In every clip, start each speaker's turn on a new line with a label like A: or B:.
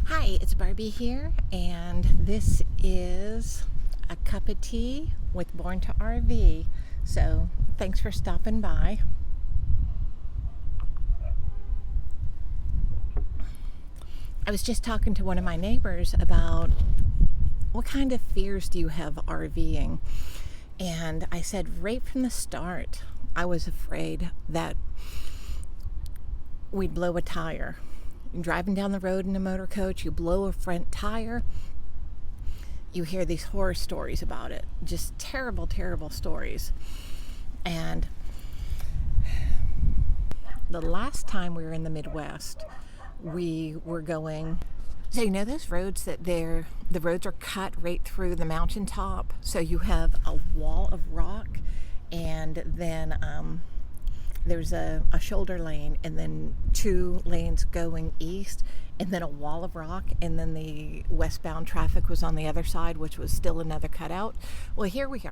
A: Hi, it's Barbie here, and this is a cup of tea with Born to RV. So, thanks for stopping by. I was just talking to one of my neighbors about what kind of fears do you have RVing? And I said, right from the start, I was afraid that we'd blow a tire. Driving down the road in a motor coach, you blow a front tire. You hear these horror stories about it. Just terrible, terrible stories. And the last time we were in the Midwest, we were going. So you know those roads the roads are cut right through the mountaintop. So you have a wall of rock, and then there's a shoulder lane, and then two lanes going east, and then a wall of rock, and then the westbound traffic was on the other side, which was still another cutout. Well, here we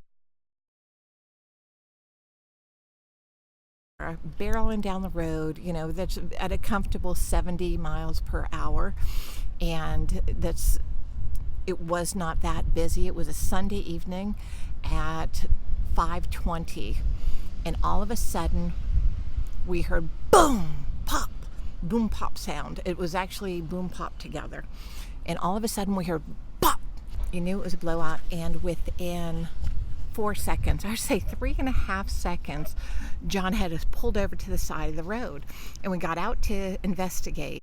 A: are, barreling down the road, that's at a comfortable 70 miles per hour, and it was not that busy. It was a Sunday evening at 5:20, and all of a sudden we heard boom, pop, boom, pop sound. It was actually boom, pop together. And all of a sudden we heard pop. You knew it was a blowout. And within 4 seconds, I would say 3.5 seconds, John had us pulled over to the side of the road. And we got out to investigate.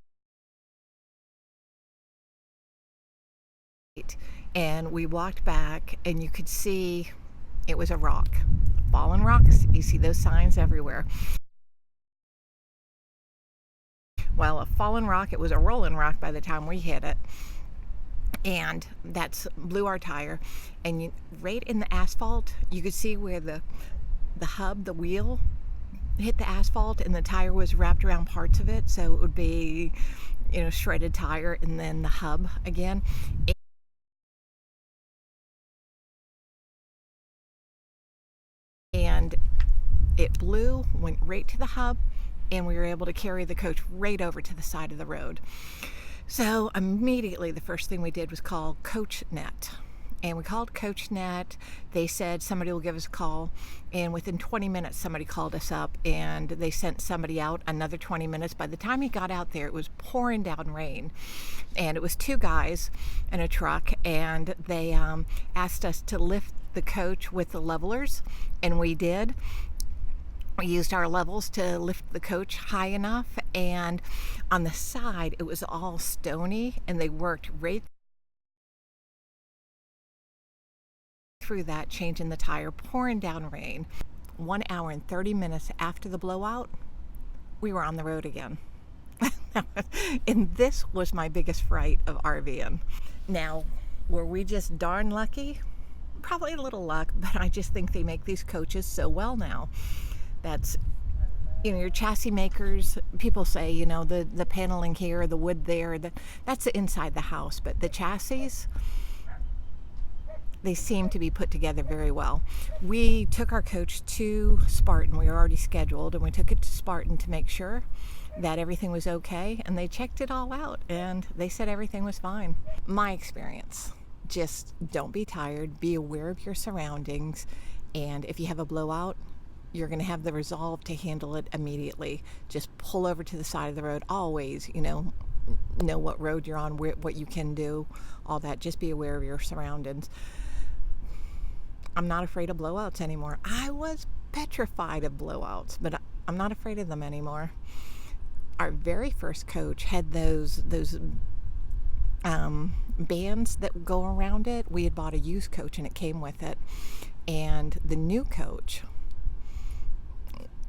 A: And we walked back, and you could see it was a rock. Fallen rocks. You see those signs everywhere. Well, a fallen rock, it was a rolling rock by the time we hit it. And that's blew our tire. And right in the asphalt, you could see where the hub, the wheel, hit the asphalt, and the tire was wrapped around parts of it. So it would be, shredded tire, and then the hub again. And it blew, went right to the hub, and we were able to carry the coach right over to the side of the road. So immediately the first thing we did was call CoachNet. And we called CoachNet. They said somebody will give us a call. And within 20 minutes, somebody called us up, and they sent somebody out another 20 minutes. By the time he got out there, it was pouring down rain. And it was two guys in a truck, and they asked us to lift the coach with the levelers, and we did. We used our levels to lift the coach high enough, and on the side it was all stony, and they worked right through that, changing the tire, pouring down rain. 1 hour and 30 minutes after the blowout, we were on the road again. And this was my biggest fright of RVing. Now, were we just darn lucky? Probably a little luck, but I just think they make these coaches so well now. That's, your chassis makers, people say, the paneling here, the wood there, that's the inside the house. But the chassis, they seem to be put together very well. We took our coach to Spartan. We were already scheduled, and we took it to Spartan to make sure that everything was okay. And they checked it all out, and they said everything was fine. My experience, just don't be tired. Be aware of your surroundings. And if you have a blowout, you're going to have the resolve to handle it immediately. Just pull over to the side of the road. Always, know what road you're on, what you can do, all that. Just be aware of your surroundings. I'm not afraid of blowouts anymore. I was petrified of blowouts, but I'm not afraid of them anymore. Our very first coach had those bands that go around it. We had bought a used coach, and it came with it. And the new coach,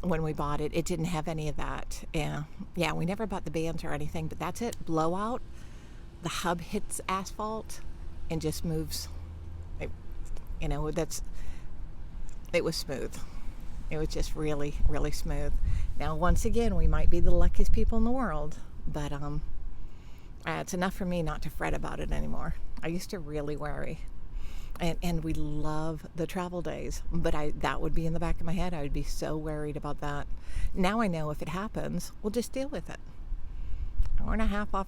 A: when we bought it, it didn't have any of that. Yeah, we never bought the bands or anything, but that's it. Blowout, the hub hits asphalt and just moves. It was smooth. It was just really, really smooth. Now, once again, we might be the luckiest people in the world, but it's enough for me not to fret about it anymore. I used to really worry. And we love the travel days, but that would be in the back of my head. I would be so worried about that. Now I know if it happens, we'll just deal with it. hour and a half off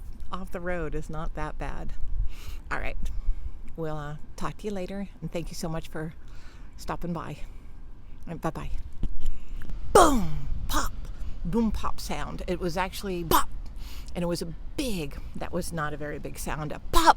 A: the road is not that bad. All right. We'll talk to you later, and thank you so much for stopping by. Bye-bye. Boom! Pop! Boom pop sound. It was actually pop! And it was a big, that was not a very big sound, a pop!